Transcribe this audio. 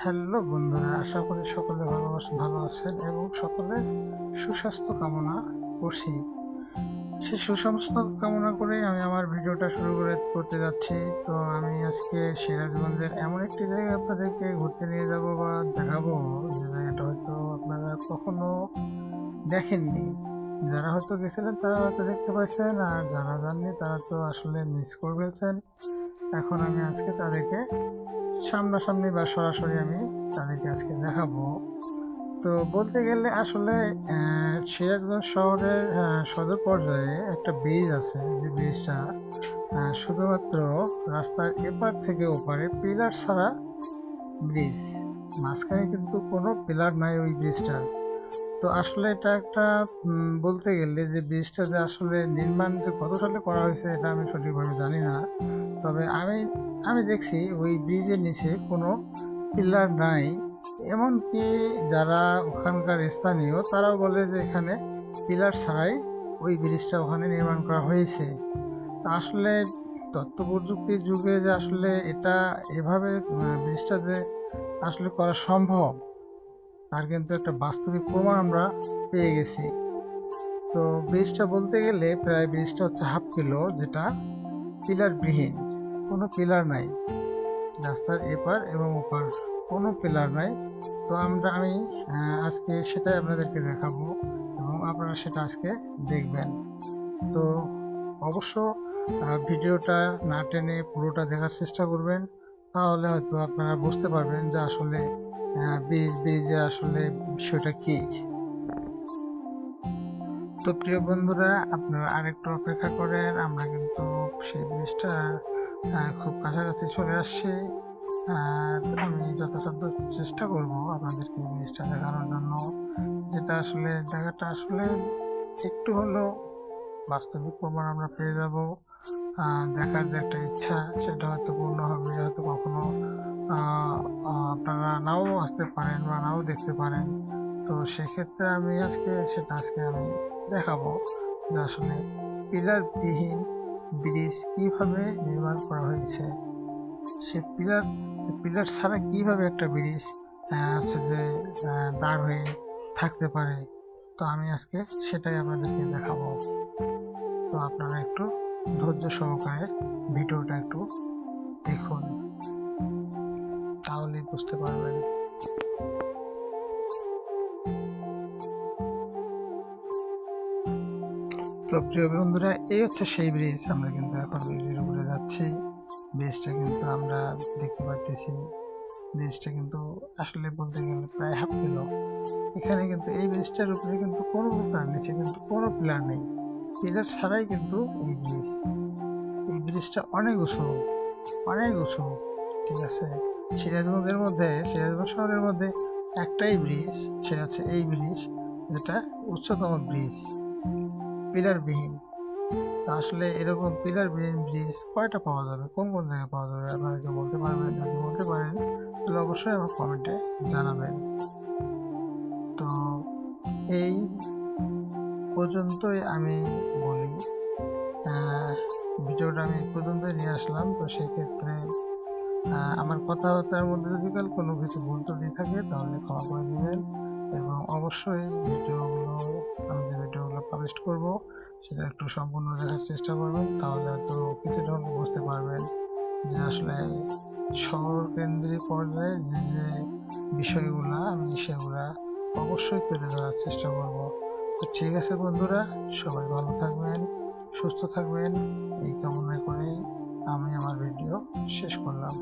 Hello বন্ধুরা, আশা করি সকলে ভালো আছেন এবং সকলের সুস্বাস্থ্য কামনা করছি। সেই সুস্বাস্থ্য কামনা করে আমি আমার ভিডিওটা শুরু করতে যাচ্ছি। তো আমি আজকে সিরাজগঞ্জের এমন একটি জায়গায় আপনাদেরকে ঘুরতে নিয়ে যাব বা দেখাবো, যে জায়গাটা হয়তো আপনারা কখনো দেখেননি। যারা হয়তো গেছিলেন তারা হয়তো দেখতে পাচ্ছেন, আর যারা যাননি তারা তো আসলে মিস করে ফেলছেন। এখন আমি আজকে তাদেরকে সামনাসামনি বা সরাসরি আমি তাদেরকে আজকে দেখাবো। তো বলতে গেলে আসলে সিরাজগঞ্জ শহরের সদর পর্যায়ে একটা ব্রিজ আছে, যে ব্রিজটা শুধুমাত্র রাস্তার এপার থেকে ওপারে পিলার ছাড়া ব্রিজ, মাঝখানে কিন্তু কোনো পিলার নাই ওই ব্রিজটার। তো আসলে এটা একটা বলতে গেলে যে ব্রিজটা যে আসলে নির্মাণ যে কত সালে করা হয়েছে এটা আমি সঠিকভাবে জানি না। তবে আমি দেখছি ওই ব্রিজের নিচে কোনো পিলার নাই। এমনকি যারা ওখানকার স্থানীয় তারাও বলে যে এখানে পিলার ছাড়াই ওই ব্রিজটা ওখানে নির্মাণ করা হয়েছে। তা আসলে তথ্য প্রযুক্তির যুগে যে আসলে এটা এভাবে ব্রিজটা যে আসলে করা সম্ভব তার কিন্তু একটা বাস্তবিক প্রমাণ আমরা পেয়ে গেছি। তো ব্রিজটা বলতে গেলে প্রায় ব্রিজটা হচ্ছে 1/2 কিলো, যেটা পিলারবিহীন, কোনো পিলার নাই। রাস্তার এপার এবং ওপার কোনো পিলার নাই। তো আমি আজকে সেটাই আপনাদেরকে দেখাবো এবং আপনারা সেটা আজকে দেখবেন। তো অবশ্য ভিডিওটা না টেনে পুরোটা দেখার চেষ্টা করবেন, তাহলে হয়তো আপনারা বুঝতে পারবেন যে আসলে ব্রিজে আসলে বিষয়টা কী। তো প্রিয় বন্ধুরা, আপনারা আরেকটু অপেক্ষা করেন, আমরা কিন্তু সেই ব্রিজটার খুব কাছাকাছি চলে আসছি। আর আমি যথাসাধ্য চেষ্টা করব আপনাদেরকে ব্রিজটা দেখানোর জন্য, যেটা আসলে জায়গাটা আসলে একটু হলেও বাস্তবিক প্রমাণ আমরা পেয়ে যাব। দেখার যে একটা ইচ্ছা সেটা হয়তো পূর্ণ হবে, হয়তো কখনো আপনারা নাও আসতে পারেন বা নাও দেখতে পারেন। তো সেক্ষেত্রে আমি আজকে আমি দেখাবো যে আসলে পিলারবিহীন ব্রিজ কীভাবে নির্মাণ করা হয়েছে। সে পিলার ছাড়া কীভাবে একটা ব্রিজ হচ্ছে যে দাঁড় হয়ে থাকতে পারে। তো আমি আজকে সেটাই আপনাদেরকে দেখাবো। তো আপনারা একটু ধৈর্য সহকারে ভিডিওটা একটু দেখুন, তাহলেই বুঝতে পারবেন। তো প্রিয় বন্ধুরা, এই হচ্ছে সেই ব্রিজ। আমরা কিন্তু এখন ব্রিজের উপরে যাচ্ছি। ব্রিজটা কিন্তু আমরা দেখতে পাচ্ছি, ব্রিজটা কিন্তু আসলে বলতে গেলে প্রায় 1/2 কিলো। এখানে কিন্তু এই ব্রিজটার উপরে কিন্তু কোনো প্রকার নিচে কিন্তু কোনো পিলার নেই, পিলার ছাড়াই কিন্তু এই ব্রিজটা অনেক উঁচু, অনেক উঁচু। ঠিক আছে, সিরাজগঞ্জ শহরের মধ্যে একটাই ব্রিজ, সেটা হচ্ছে এই ব্রিজ, যেটা উচ্চতম ব্রিজ পিলারবিহীন। তো আসলে এরকম পিলারবিহীন ব্রিজ কয়টা পাওয়া যাবে, কোন কোন জায়গায় পাওয়া যাবে, আপনারা কেউ বলতে পারবেন? যদি বলতে পারেন তাহলে অবশ্যই আমার কমেন্টে জানাবেন। তো এই পর্যন্তই আমি বলি, ভিডিওটা আমি এই পর্যন্তই নিয়ে আসলাম। তো সেক্ষেত্রে আমার কথাবার্তার মধ্যে যদি কোনো কিছু ভুল ত্রুটি থাকে তাহলে ক্ষমা করে দেবেন, এবং অবশ্যই আমি যে ভিডিওগুলো পাবলিশ করব সেটা একটু সম্পূর্ণ দেখার চেষ্টা করবেন, তাহলে হয়তো কিছুটা হলে বুঝতে পারবেন যে আসলে শহর কেন্দ্রিক পর্যায়ে যে যে বিষয়গুলো আমি সেগুলা অবশ্যই তুলে ধরার চেষ্টা করব। তো ঠিক আছে বন্ধুরা, সবাই ভালো থাকবেন, সুস্থ থাকবেন, এই কামনা করেই আমি আমার ভিডিও শেষ করলাম।